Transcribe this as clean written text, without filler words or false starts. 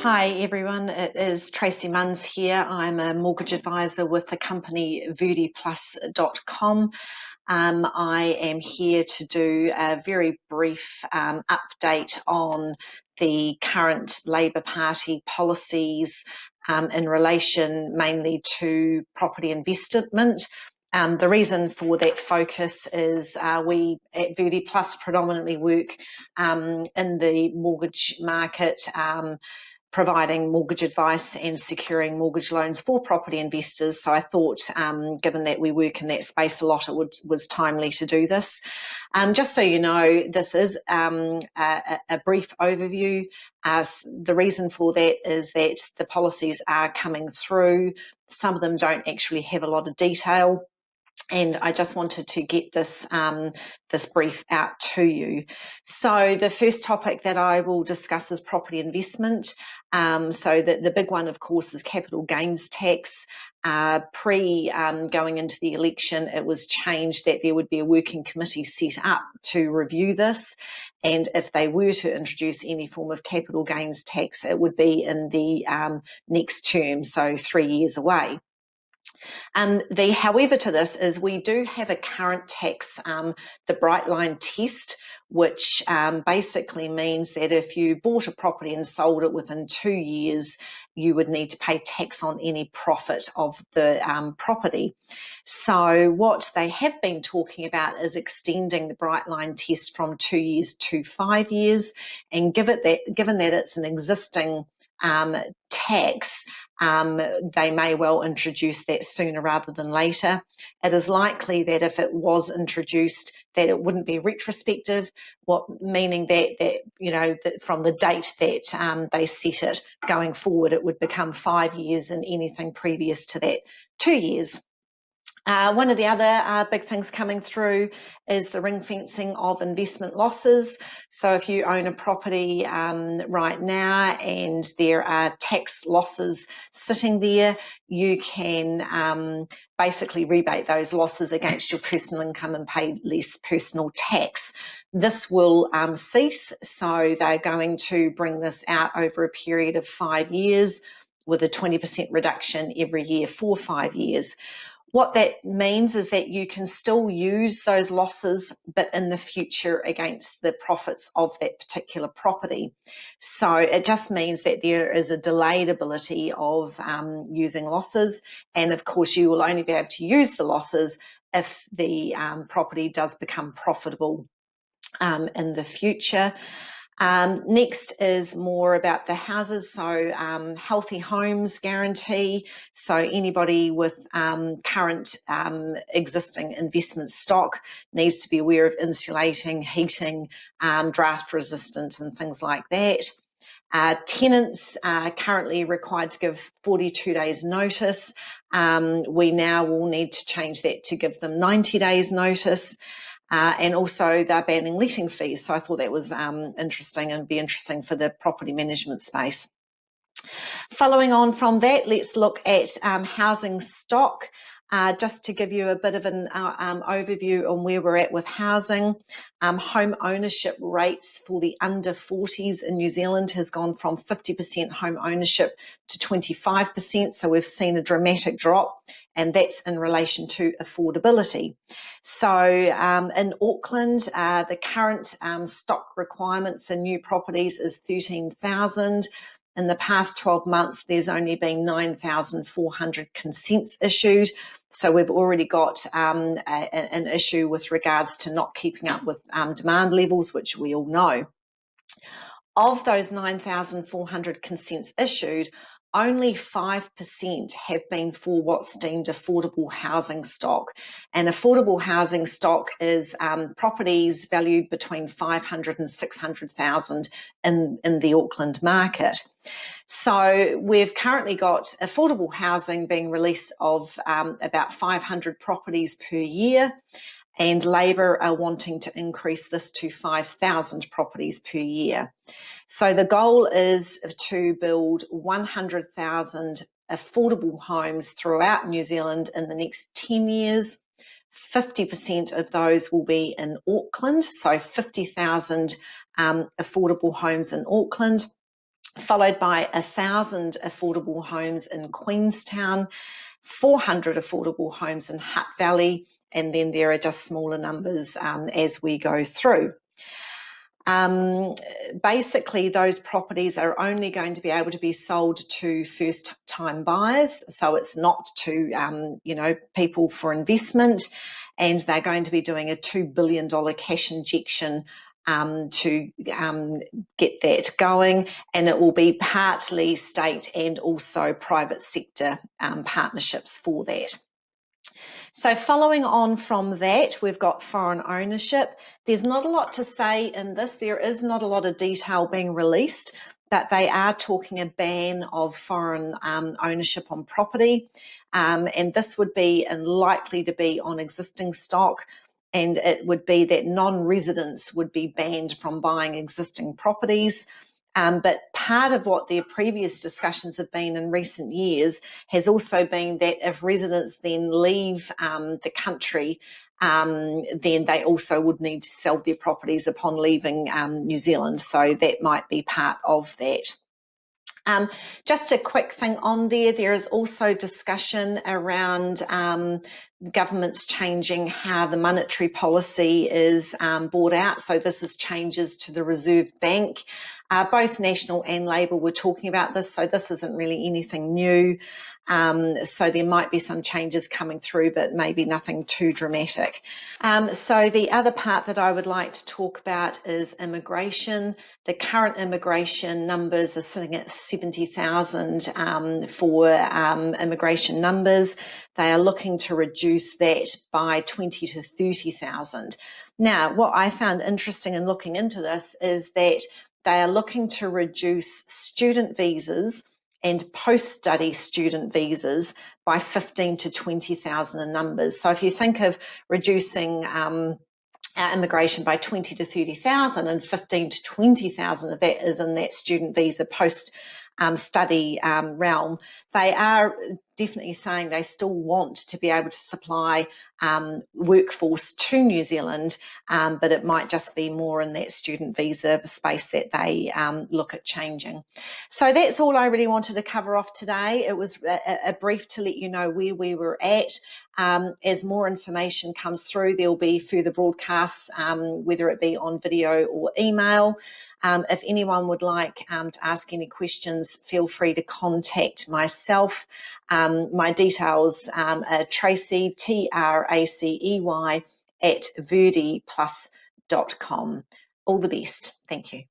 Hi everyone, it is Tracey here. I'm a mortgage advisor with the company VerdiPlus.com. I am here to do a very brief update on the current Labor Party policies in relation mainly to property investment. The reason for that focus is we at Verdi Plus predominantly work in the mortgage market, providing mortgage advice and securing mortgage loans for property investors. So I thought, given that we work in that space a lot, it was timely to do this. Just so you know, this is a brief overview. The reason for that is that the policies are coming through. Some of them don't actually have a lot of detail. And I just wanted to get this this brief out to you. So the first topic that I will discuss is property investment. So the big one, of course, is capital gains tax. Going into the election, it was changed that there would be a working committee set up to review this. And if they were to introduce any form of capital gains tax, it would be in the next term, so 3 years away. The however to this is we do have a current tax, the Bright Line test, which basically means that if you bought a property and sold it within 2 years, you would need to pay tax on any profit of the property. So what they have been talking about is extending the Bright Line test from 2 years to 5 years, and given that it's an existing tax, they may well introduce that sooner rather than later. It is likely that if it was introduced, that it wouldn't be retrospective, meaning that from the date that they set it going forward, it would become 5 years, and anything previous to that, 2 years. One of the other big things coming through is the ring fencing of investment losses. So if you own a property right now and there are tax losses sitting there, you can basically rebate those losses against your personal income and pay less personal tax. This will cease, so they're going to bring this out over a period of 5 years with a 20% reduction every year for 5 years. What that means is that you can still use those losses, but in the future against the profits of that particular property. So it just means that there is a delayed ability of using losses. And of course, you will only be able to use the losses if the property does become profitable in the future. Next is more about the houses, so healthy homes guarantee. So anybody with current existing investment stock needs to be aware of insulating, heating, draft resistance and things like that. Tenants are currently required to give 42 days notice. We now will need to change that to give them 90 days notice. And also they're banning letting fees. So I thought that was interesting and be interesting for the property management space. Following on from that, let's look at housing stock. Just to give you a bit of an overview on where we're at with housing. Home ownership rates for the under 40s in New Zealand has gone from 50% home ownership to 25%. So we've seen a dramatic drop, and that's in relation to affordability. So in Auckland, the current stock requirement for new properties is 13,000. In the past 12 months, there's only been 9,400 consents issued. So we've already got an issue with regards to not keeping up with demand levels, which we all know. Of those 9,400 consents issued, only 5% have been for what's deemed affordable housing stock. And affordable housing stock is properties valued between 500 and 600,000 in the Auckland market. So we've currently got affordable housing being released of about 500 properties per year, and Labor are wanting to increase this to 5,000 properties per year. So the goal is to build 100,000 affordable homes throughout New Zealand in the next 10 years. 50% of those will be in Auckland, so 50,000 affordable homes in Auckland. followed by 1,000 affordable homes in Queenstown, 400 affordable homes in Hutt Valley, and then there are just smaller numbers as we go through. Basically, those properties are only going to be able to be sold to first-time buyers, so it's not to people for investment, and they're going to be doing a $2 billion cash injection to get that going, and it will be partly state and also private sector partnerships for that. So following on from that, we've got foreign ownership. There's not a lot to say in this. There is not a lot of detail being released, but they are talking a ban of foreign ownership on property. And this would be likely to be on existing stock, and it would be that non-residents would be banned from buying existing properties. But part of what their previous discussions have been in recent years has also been that if residents then leave the country, then they also would need to sell their properties upon leaving New Zealand. So that might be part of that. Just a quick thing on there is also discussion around governments changing how the monetary policy is brought out. So this is changes to the Reserve Bank. Both National and Labor were talking about this, so this isn't really anything new. So there might be some changes coming through, but maybe nothing too dramatic. So the other part that I would like to talk about is immigration. The current immigration numbers are sitting at 70,000 for immigration numbers. They are looking to reduce that by 20 to 30,000. Now, what I found interesting in looking into this is that they are looking to reduce student visas and post-study student visas by 15 to 20,000 in numbers. So if you think of reducing immigration by 20 to 30,000 and 15 to 20,000 of that is in that student visa post-study realm, they are definitely saying they still want to be able to supply workforce to New Zealand, but it might just be more in that student visa space that they look at changing. So that's all I really wanted to cover off today. It was a brief to let you know where we were at. As more information comes through, there'll be further broadcasts, whether it be on video or email. If anyone would like to ask any questions, feel free to contact myself. My details are Tracey, Tracey, @verdiplus.com. All the best. Thank you.